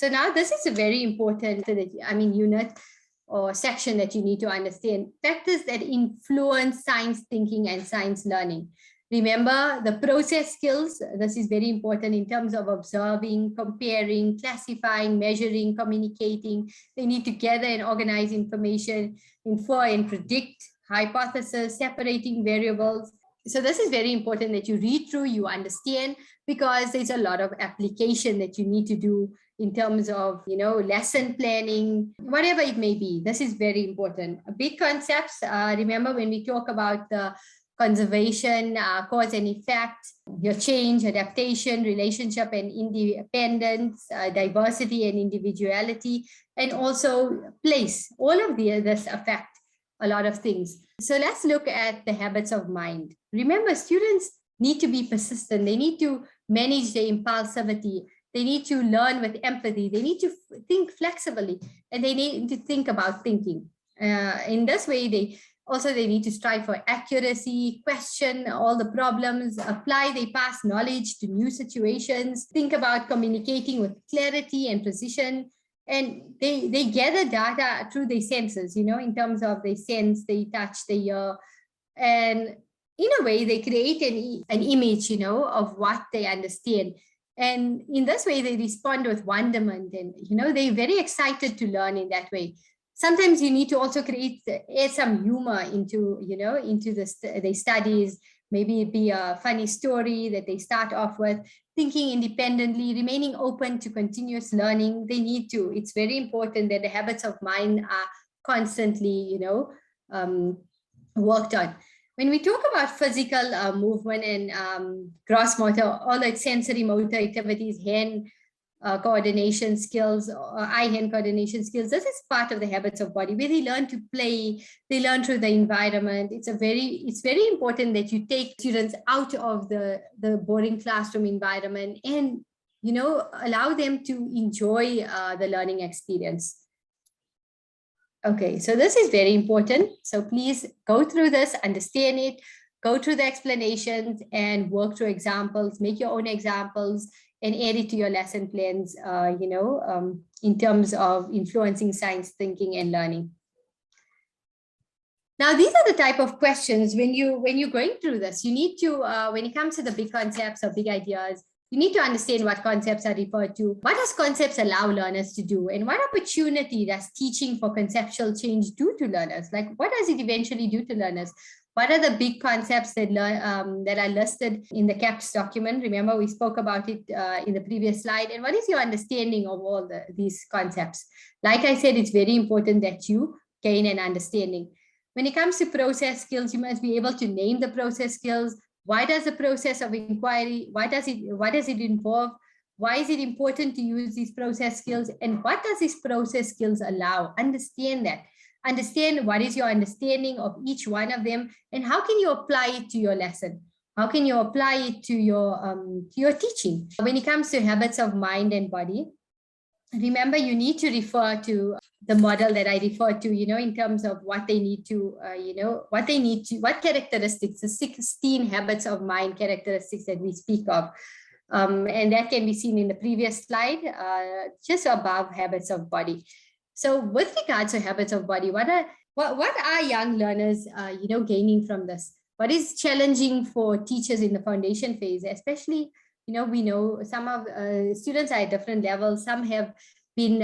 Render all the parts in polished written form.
So now this is a very important unit or section that you need to understand. Factors that influence science thinking and science learning. Remember the process skills. This is very important in terms of observing, comparing, classifying, measuring, communicating. They need to gather and organize information, infer and predict, hypothesis, separating variables. So this is very important that you read through, you understand, because there's a lot of application that you need to do in terms of, lesson planning, whatever it may be. This is very important. Big concepts. Remember when we talk about the conservation, cause and effect, your change, adaptation, relationship and independence, diversity and individuality, and also place. All of this affect a lot of things. So let's look at the habits of mind. Remember, students need to be persistent. They need to manage their impulsivity. They need to learn with empathy. They need to think flexibly, and they need to think about thinking. In this way, they need to strive for accuracy, question all the problems, apply their past knowledge to new situations, think about communicating with clarity and precision. And they gather data through their senses, in terms of they sense, they touch, they hear. And in a way, they create an image, of what they understand. And in this way, they respond with wonderment, and, they're very excited to learn in that way. Sometimes you need to also add some humor into their studies. Maybe it be a funny story that they start off with, thinking independently, remaining open to continuous learning. They need to. It's very important that the habits of mind are constantly, worked on. When we talk about physical movement and gross motor, all that sensory motor activities, hand coordination skills, eye-hand coordination skills, this is part of the habits of body, where they learn to play, they learn through the environment. It's very important that you take students out of the boring classroom environment and, allow them to enjoy the learning experience. Okay, so this is very important. So please go through this, understand it, go through the explanations and work through examples, make your own examples and add it to your lesson plans, in terms of influencing science thinking and learning. Now, these are the type of questions when you're going through this, you need to, when it comes to the big concepts or big ideas, you need to understand what concepts are referred to. What does concepts allow learners to do? And what opportunity does teaching for conceptual change do to learners? Like, what does it eventually do to learners? What are the big concepts that are listed in the CAPS document? Remember, we spoke about it in the previous slide. And what is your understanding of all these concepts? Like I said, it's very important that you gain an understanding. When it comes to process skills, you must be able to name the process skills. Why does the process of inquiry, what does it involve? Why is it important to use these process skills? And what does these process skills allow? Understand that. Understand what is your understanding of each one of them, and how can you apply it to your lesson? How can you apply it to your teaching? When it comes to habits of mind and body, remember, you need to refer to the model that I referred to, in terms of what they need to, what characteristics, the 16 habits of mind characteristics that we speak of. And that can be seen in the previous slide, just above habits of body. So with regards to habits of body, what are young learners, gaining from this? What is challenging for teachers in the foundation phase, especially, we know some of students are at different levels. Some have been,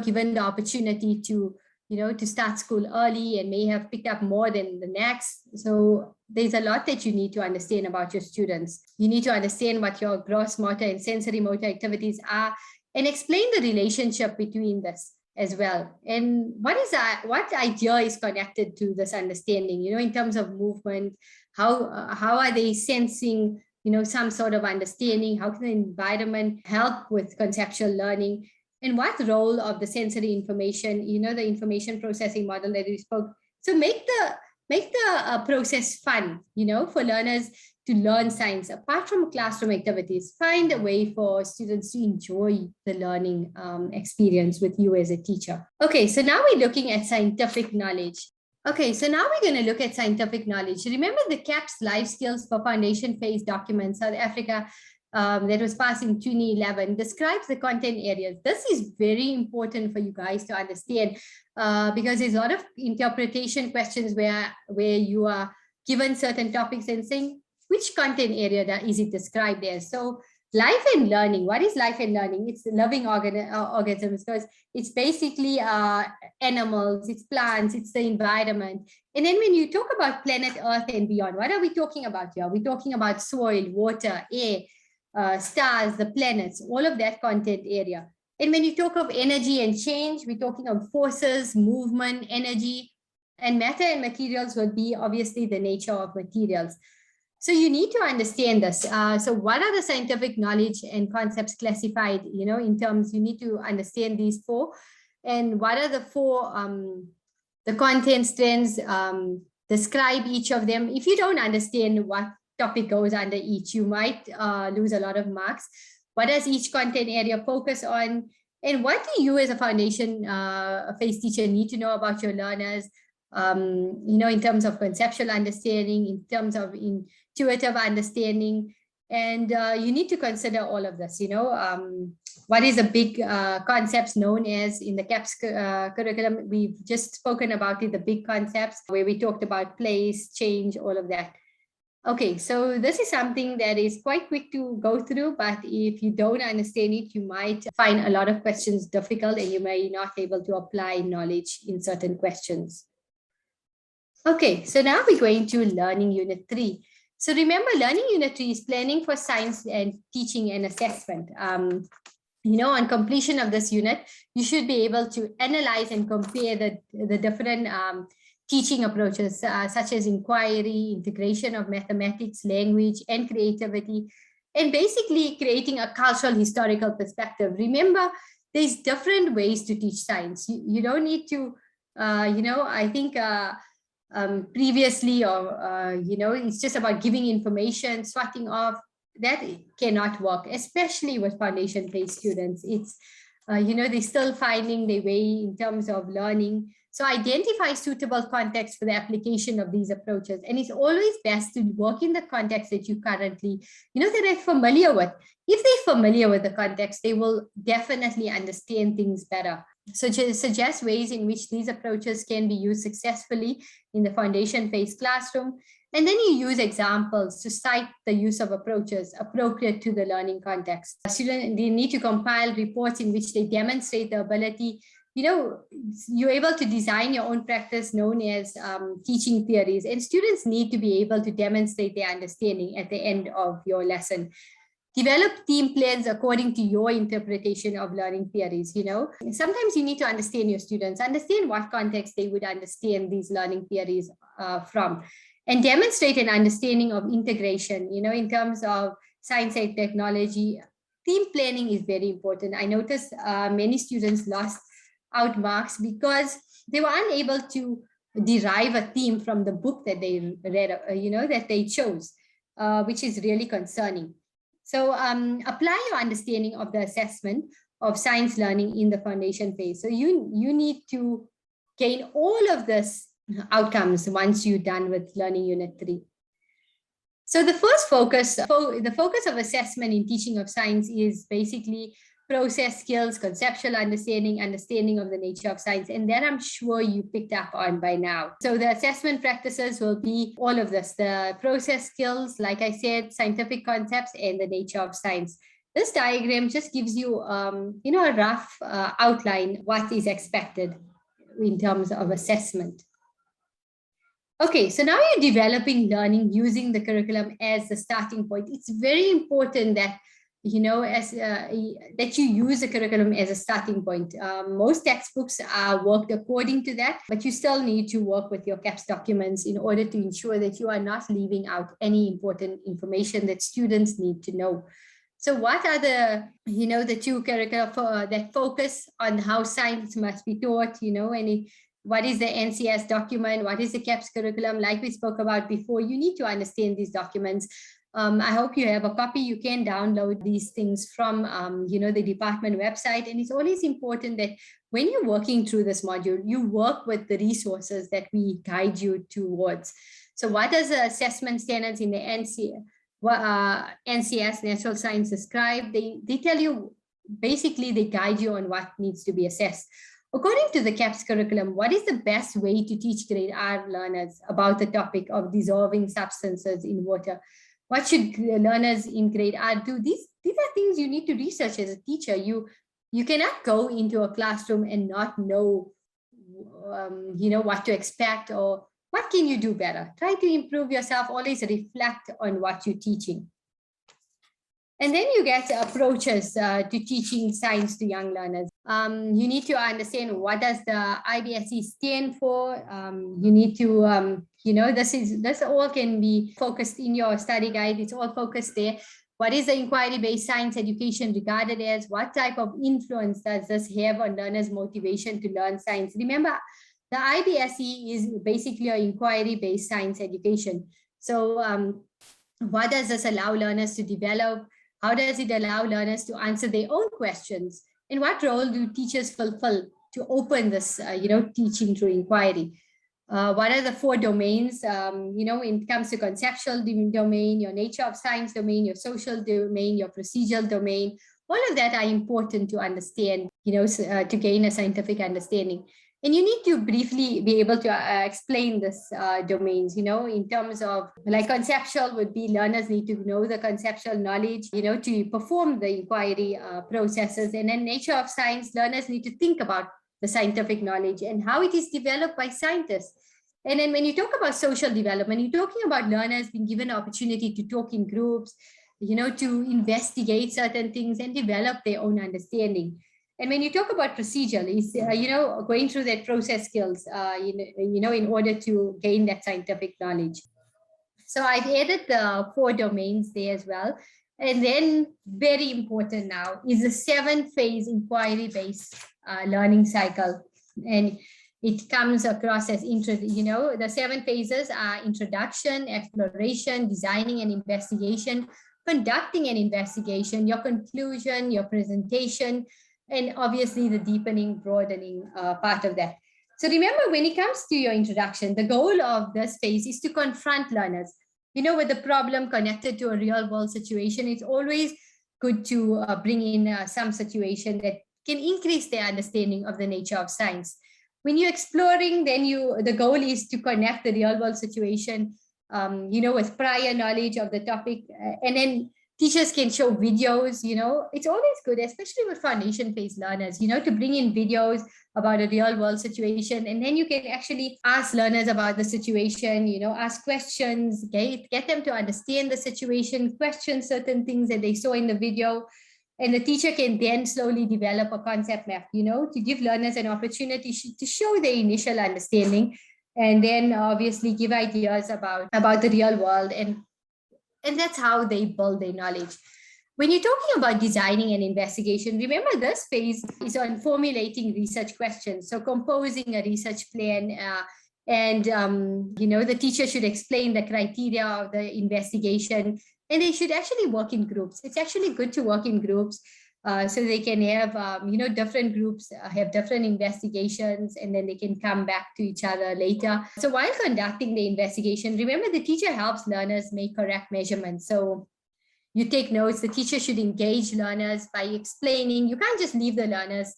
given the opportunity to, to start school early and may have picked up more than the next. So there's a lot that you need to understand about your students. You need to understand what your gross motor and sensory motor activities are and explain the relationship between this as well. And what idea is connected to this understanding, in terms of movement, how are they sensing, some sort of understanding? How can the environment help with conceptual learning? and what role of the sensory information, the information processing model that we spoke. So make the process fun, for learners to learn science apart from classroom activities. Find a way for students to enjoy the learning experience with you as a teacher. Okay, so now we're looking at scientific knowledge. Okay, so now we're going to look at scientific knowledge. Remember the CAPS Life Skills for Foundation Phase document, South Africa, that was passed in 2011, describes the content areas. This is very important for you guys to understand because there's a lot of interpretation questions where you are given certain topics and saying, which content area is it described as? So life and learning, what is life and learning? It's living organisms, because it's basically animals, it's plants, it's the environment. And then when you talk about planet Earth and beyond, what are we talking about here? We're talking about soil, water, air, stars, the planets, all of that content area. And when you talk of energy and change, we're talking of forces, movement, energy, and matter and materials will be obviously the nature of materials. So you need to understand this. So what are the scientific knowledge and concepts classified, in terms, you need to understand these four. And what are the four, the content strands, describe each of them. If you don't understand what topic goes under each, you might lose a lot of marks. What does each content area focus on? And what do you as a foundation phase teacher need to know about your learners? In terms of conceptual understanding, in terms of intuitive understanding, and you need to consider all of this. What is the big concepts known as in the CAPS curriculum? We've just spoken about it, the big concepts where we talked about place, change, all of that. Okay, so this is something that is quite quick to go through, but if you don't understand it, you might find a lot of questions difficult and you may not be able to apply knowledge in certain questions. Okay, so now we're going to Learning Unit 3. So remember, Learning Unit 3 is planning for science and teaching and assessment. On completion of this unit, you should be able to analyze and compare the different teaching approaches, such as inquiry, integration of mathematics, language, and creativity, and basically creating a cultural historical perspective. Remember, there's different ways to teach science. You don't need to, I think, previously, or it's just about giving information, swatting off. That cannot work, especially with foundation phase students. It's they're still finding their way in terms of learning. So identify suitable context for the application of these approaches, and it's always best to work in the context that you currently that they're familiar with. If they're familiar with the context, they will definitely understand things better. So suggest ways in which these approaches can be used successfully in the foundation phase classroom. And then you use examples to cite the use of approaches appropriate to the learning context. Students, they need to compile reports in which they demonstrate the ability. You're able to design your own practice known as teaching theories, and students need to be able to demonstrate their understanding at the end of your lesson. Develop team plans according to your interpretation of learning theories. Sometimes you need to understand your students, understand what context they would understand these learning theories from, and demonstrate an understanding of integration, in terms of science and technology. Team planning is very important. I noticed many students lost out marks because they were unable to derive a theme from the book that they read, that they chose, which is really concerning. So apply your understanding of the assessment of science learning in the foundation phase. So you need to gain all of this outcomes once you're done with Learning Unit 3. So the first focus, the focus of assessment in teaching of science is basically process skills, conceptual understanding of the nature of science, and that I'm sure you picked up on by now. So the assessment practices will be all of this, the process skills, like I said, scientific concepts, and the nature of science. This diagram just gives you, a rough outline what is expected in terms of assessment. Okay, so now you're developing learning using the curriculum as the starting point. It's very important that that you use the curriculum as a starting point. Most textbooks are worked according to that, but you still need to work with your CAPS documents in order to ensure that you are not leaving out any important information that students need to know. So what are the two curricula that focus on how science must be taught, and what is the NCS document, what is the CAPS curriculum, like we spoke about before. You need to understand these documents. I hope you have a copy. You can download these things from, the department website. And it's always important that when you're working through this module, you work with the resources that we guide you towards. So what does the assessment standards in the NCS, Natural Science, describe? They tell you, basically, they guide you on what needs to be assessed. According to the CAPS curriculum, what is the best way to teach grade R learners about the topic of dissolving substances in water? What should learners in grade R do? These are things you need to research as a teacher. You cannot go into a classroom and not know, what to expect or what can you do better. Try to improve yourself. Always reflect on what you're teaching. And then you get approaches to teaching science to young learners. You need to understand, what does the IBSE stand for. You need to, this all can be focused in your study guide. It's all focused there. What is the inquiry-based science education regarded as? What type of influence does this have on learners' motivation to learn science? Remember, the IBSE is basically an inquiry-based science education. So what does this allow learners to develop? How does it allow learners to answer their own questions? And what role do teachers fulfill to open this, teaching through inquiry? What are the 4 domains? When it comes to conceptual domain, your nature of science domain, your social domain, your procedural domain, all of that are important to understand, to gain a scientific understanding. And you need to briefly be able to explain this domains, in terms of, like, conceptual would be learners need to know the conceptual knowledge, to perform the inquiry processes. And then nature of science, learners need to think about the scientific knowledge and how it is developed by scientists. And then when you talk about social development, you're talking about learners being given an opportunity to talk in groups, to investigate certain things and develop their own understanding. And when you talk about procedural, is going through that process skills, in order to gain that scientific knowledge. So I've added the 4 domains there as well. And then, very important now, is the 7-phase inquiry-based learning cycle. And it comes across as the 7 phases are introduction, exploration, designing and investigation, conducting an investigation, your conclusion, your presentation, and obviously the deepening, broadening part of that. So remember, when it comes to your introduction, the goal of this phase is to confront learners, with the problem connected to a real world situation. It's always good to bring in some situation that can increase their understanding of the nature of science. When you're exploring, then the goal is to connect the real world situation, with prior knowledge of the topic, and then teachers can show videos. It's always good, especially with foundation phase learners, to bring in videos about a real world situation. And then you can actually ask learners about the situation, ask questions, get them to understand the situation, question certain things that they saw in the video. And the teacher can then slowly develop a concept map, to give learners an opportunity to show their initial understanding, and then obviously give ideas about the real world. And that's how they build their knowledge. When you're talking about designing an investigation, remember this phase is on formulating research questions. So composing a research plan, and the teacher should explain the criteria of the investigation, and they should actually work in groups. It's actually good to work in groups, so they can have, different groups have different investigations, and then they can come back to each other later. So while conducting the investigation, remember, the teacher helps learners make correct measurements. So you take notes. The teacher should engage learners by explaining. You can't just leave the learners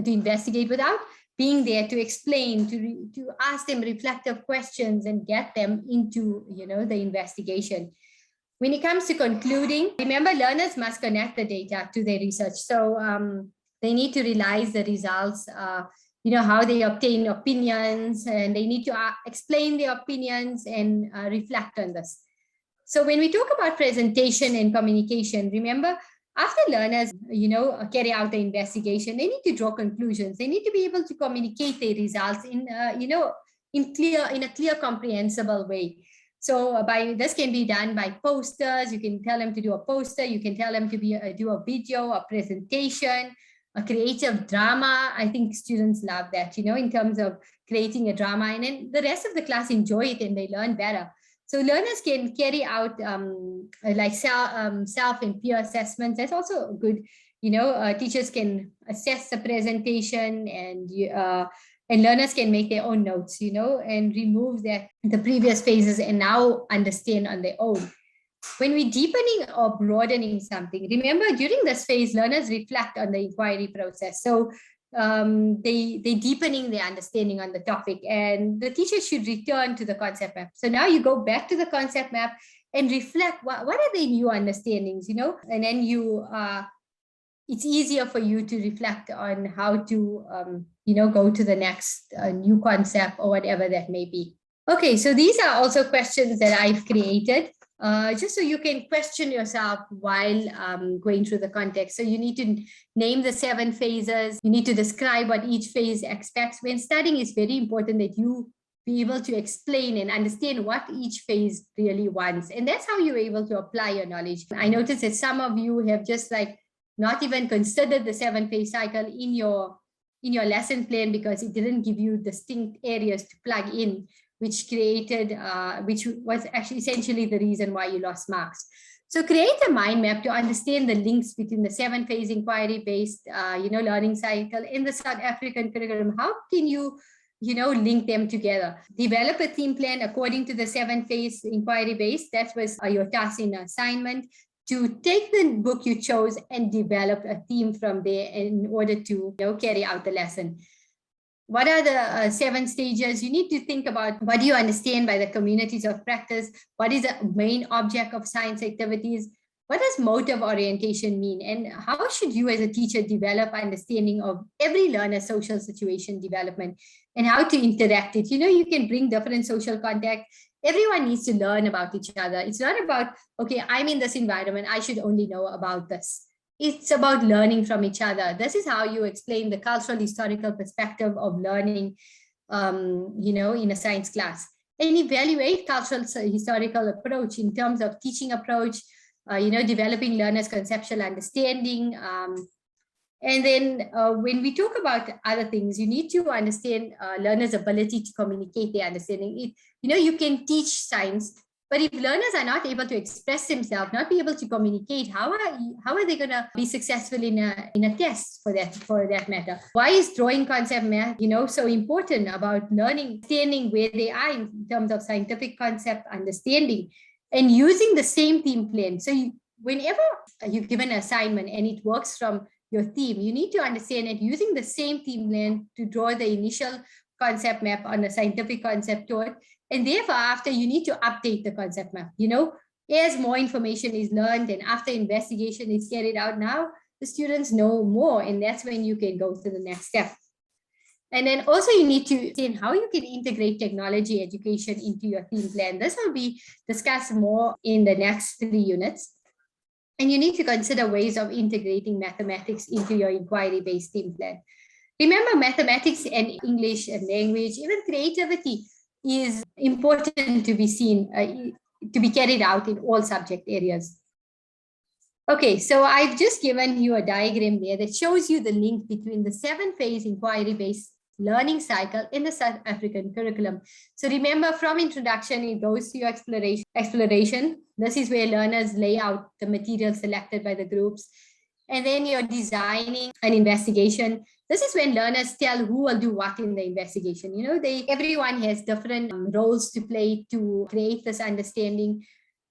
to investigate without being there to explain, to ask them reflective questions and get them into, the investigation. When it comes to concluding, remember, learners must connect the data to their research. So they need to realize the results, how they obtain opinions, and they need to explain their opinions and reflect on this. So when we talk about presentation and communication, remember, after learners, carry out the investigation, they need to draw conclusions. They need to be able to communicate their results in a clear, comprehensible way. So this can be done by posters. You can tell them to do a poster. You can tell them to do a video, a presentation, a creative drama. I think students love that, in terms of creating a drama, and then the rest of the class enjoy it and they learn better. So learners can carry out like self and peer assessments. That's also good. Teachers can assess the presentation, and learners can make their own notes, and remove the previous phases and now understand on their own. When we're deepening or broadening something, remember during this phase, learners reflect on the inquiry process. So they deepening their understanding on the topic, and the teacher should return to the concept map. So now you go back to the concept map and reflect what are the new understandings, and then it's easier for you to reflect on how to, go to the next new concept or whatever that may be. Okay, so these are also questions that I've created just so you can question yourself while going through the context. So you need to name the 7 phases. You need to describe what each phase expects. When studying, it's very important that you be able to explain and understand what each phase really wants. And that's how you're able to apply your knowledge. I noticed that some of you have just not even considered the 7-phase cycle in your lesson plan because it didn't give you distinct areas to plug in, which was actually essentially the reason why you lost marks. So create a mind map to understand the links between the 7-phase inquiry-based, learning cycle in the South African curriculum. How can you, link them together? Develop a theme plan according to the 7-phase inquiry-based. That was your task in assignment, to take the book you chose and develop a theme from there in order to carry out the lesson. What are the 7 stages? You need to think about what do you understand by the communities of practice? What is the main object of science activities? What does motive orientation mean? And how should you as a teacher develop understanding of every learner's social situation development and how to interact it? You can bring different social contact. Everyone needs to learn about each other. It's not about, okay, I'm in this environment, I should only know about this. It's about learning from each other. This is how you explain the cultural historical perspective of learning, in a science class. And evaluate cultural historical approach in terms of teaching approach, developing learners' conceptual understanding. And then when we talk about other things, you need to understand learners' ability to communicate their understanding. You can teach science, but if learners are not able to express themselves, not be able to communicate, how are they going to be successful in a test for that matter? Why is drawing concept math, so important about learning, understanding where they are in terms of scientific concept understanding, and using the same theme plan. So whenever you've given an assignment and it works from your theme, you need to understand that using the same theme plan to draw the initial concept map on the scientific concept toward, and therefore after you need to update the concept map, as more information is learned and after investigation is carried out, now the students know more, and that's when you can go to the next step. And then also you need to see how you can integrate technology education into your theme plan. This will be discussed more in the next 3 units. And you need to consider ways of integrating mathematics into your inquiry-based theme plan. Remember, mathematics and English and language, even creativity, is important to be seen, to be carried out in all subject areas. Okay, so I've just given you a diagram there that shows you the link between the 7-phase inquiry-based learning cycle in the South African curriculum. So remember, from introduction, it goes to your exploration. This is where learners lay out the material selected by the groups. And then you're designing an investigation. This is when learners tell who will do what in the investigation. Everyone has different roles to play to create this understanding.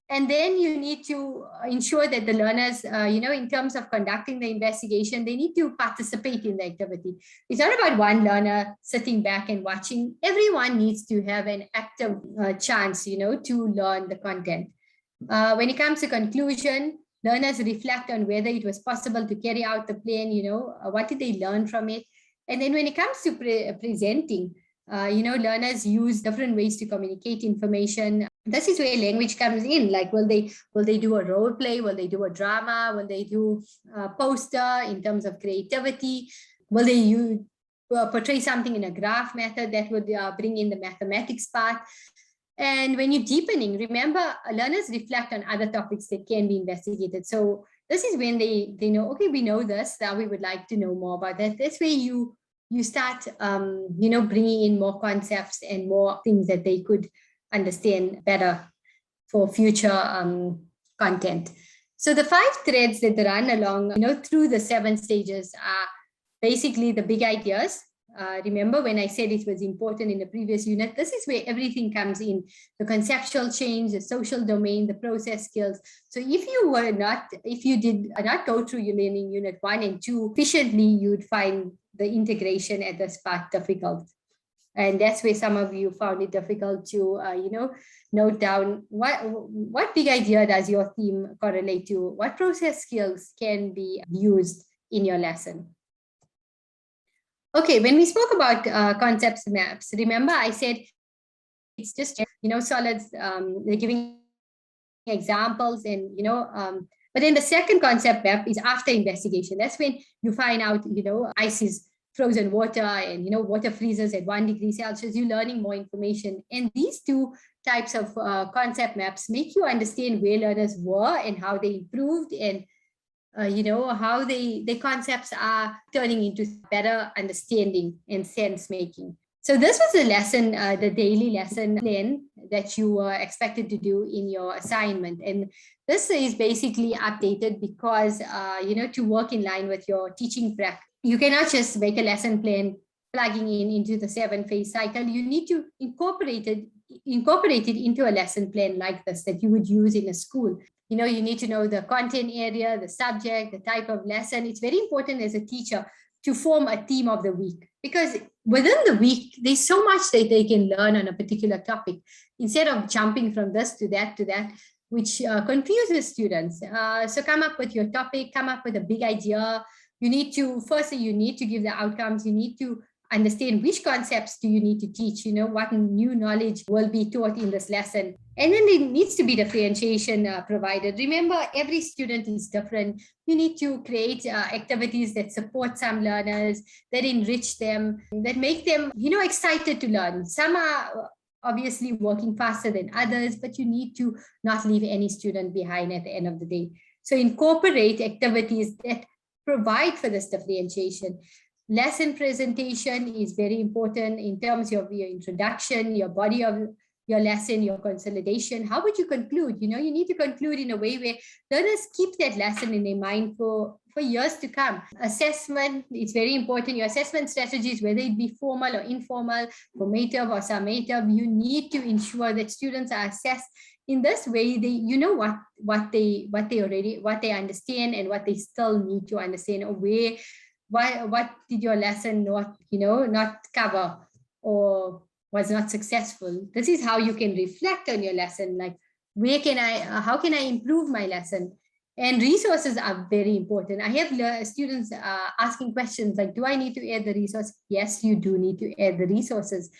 And then you need to ensure that the learners, in terms of conducting the investigation, they need to participate in the activity. It's not about one learner sitting back and watching. Everyone needs to have an active chance, to learn the content. When it comes to conclusion, learners reflect on whether it was possible to carry out the plan, what did they learn from it? And then when it comes to presenting, learners use different ways to communicate information. This is where language comes in. Like, will they do a role play? Will they do a drama? Will they do a poster in terms of creativity? Will they portray something in a graph method that would bring in the mathematics part? And when you're deepening, remember, learners reflect on other topics that can be investigated. So this is when they know, okay, we know this, now we would like to know more about that. That's where you start, bringing in more concepts and more things that they could understand better for future content. So the 5 threads that run along, through the 7 stages are basically the big ideas. Remember when I said it was important in the previous unit, this is where everything comes in: the conceptual change, the social domain, the process skills. So if you did not go through your learning unit 1 and 2 efficiently, you'd find the integration at this part difficult. And that's where some of you found it difficult to, note down what big idea does your theme correlate to? What process skills can be used in your lesson? Okay, when we spoke about concepts maps, remember I said it's just, solids, they're giving examples and, but then the second concept map is after investigation. That's when you find out, ice is frozen water and, water freezes at 1 degree Celsius, you're learning more information. And these 2 types of concept maps make you understand where learners were and how they improved, and how the concepts are turning into better understanding and sense making. So this was the lesson, the daily lesson plan that you were expected to do in your assignment. And this is basically updated because, to work in line with your teaching practice. You cannot just make a lesson plan plugging into the 7-phase cycle. You need to incorporate it into a lesson plan like this that you would use in a school. You need to know the content area, the subject, the type of lesson. It's very important as a teacher to form a theme of the week, because within the week, there's so much that they can learn on a particular topic instead of jumping from this to that, which confuses students. So come up with your topic, come up with a big idea. You need to give the outcomes. You need to understand which concepts do you need to teach, what new knowledge will be taught in this lesson. And then there needs to be differentiation provided. Remember, every student is different. You need to create activities that support some learners, that enrich them, that make them, excited to learn. Some are obviously working faster than others, but you need to not leave any student behind at the end of the day. So incorporate activities that provide for this differentiation. Lesson presentation is very important in terms of your introduction, your body of your lesson, your consolidation. How would you conclude? You need to conclude in a way where learners keep that lesson in their mind for years to come. Assessment is very important. Your assessment strategies, whether it be formal or informal, formative or summative, you need to ensure that students are assessed in this way. They, what they understand and what they still need to understand, or what did your lesson not cover or was not successful. This is how you can reflect on your lesson. Like, how can I improve my lesson? And resources are very important. I have students asking questions like, do I need to add the resource? Yes, you do need to add the resources.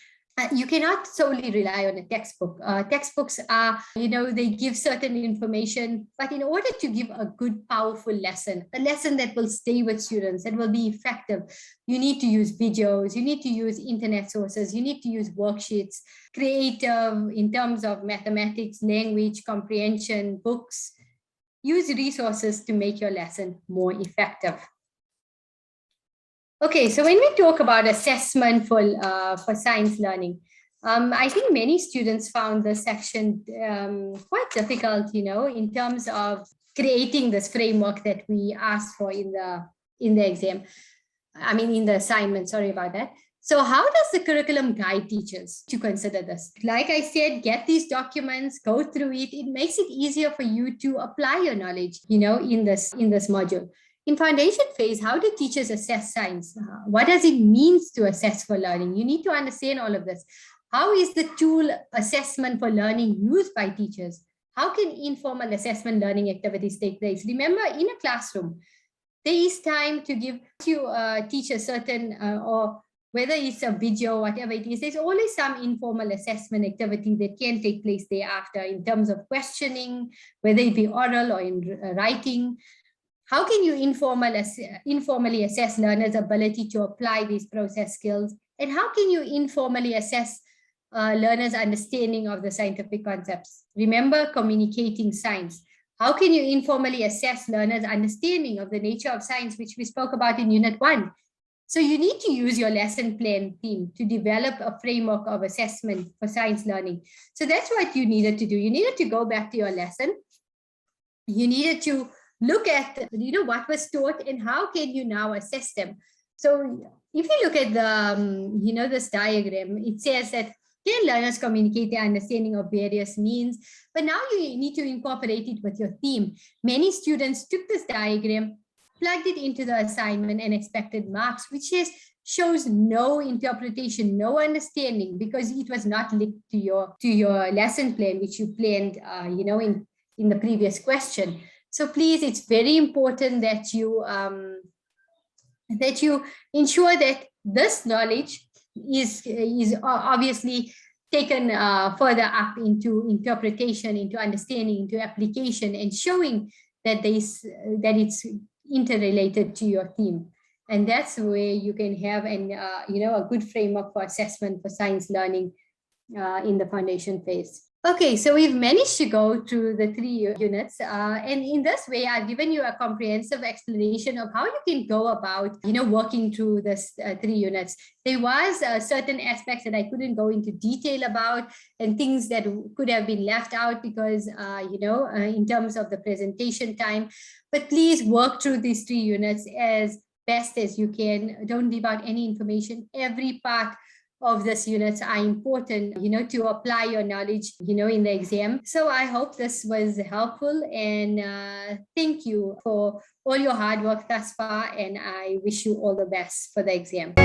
You cannot solely rely on a textbook. Textbooks are, they give certain information, but in order to give a good, powerful lesson, a lesson that will stay with students, that will be effective, you need to use videos, you need to use internet sources, you need to use worksheets, creative in terms of mathematics, language, comprehension, books. Use resources to make your lesson more effective. Okay, so when we talk about assessment for science learning, I think many students found this section quite difficult, in terms of creating this framework that we asked for in the exam. In the assignment, sorry about that. So how does the curriculum guide teachers to consider this? Like I said, get these documents, go through it. It makes it easier for you to apply your knowledge, in this module. In foundation phase, how do teachers assess science? What does it mean to assess for learning? You need to understand all of this. How is the tool assessment for learning used by teachers? How can informal assessment learning activities take place? Remember, in a classroom, there is time to give to teach a certain, or whether it's a video, whatever it is, there's always some informal assessment activity that can take place thereafter in terms of questioning, whether it be oral or in writing. How can you informally assess learners' ability to apply these process skills? And how can you informally assess learners' understanding of the scientific concepts. Remember, communicating science. How can you informally assess learners' understanding of the nature of science, which we spoke about in Unit 1? So you need to use your lesson plan theme to develop a framework of assessment for science learning. So that's what you needed to do. You needed to go back to your lesson. You needed to look at, what was taught and how can you now assess them. So if you look at the, this diagram, it says that can learners communicate their understanding of various means? But now you need to incorporate it with your theme. Many students took this diagram, plugged it into the assignment and expected marks, which shows no interpretation, no understanding, because it was not linked to your lesson plan, which you planned, in the previous question. So please, it's very important that you ensure that this knowledge is obviously taken further up into interpretation, into understanding, into application, and showing that it's interrelated to your theme. And that's where you can have a good framework for assessment for science learning in the foundation phase. Okay, so we've managed to go through the 3 units, and in this way, I've given you a comprehensive explanation of how you can go about, working through this 3 units. There was certain aspects that I couldn't go into detail about, and things that could have been left out because, in terms of the presentation time. But please work through these 3 units as best as you can. Don't leave out any information. Every part of these units are important, to apply your knowledge, in the exam. So I hope this was helpful, and thank you for all your hard work thus far, and I wish you all the best for the exam.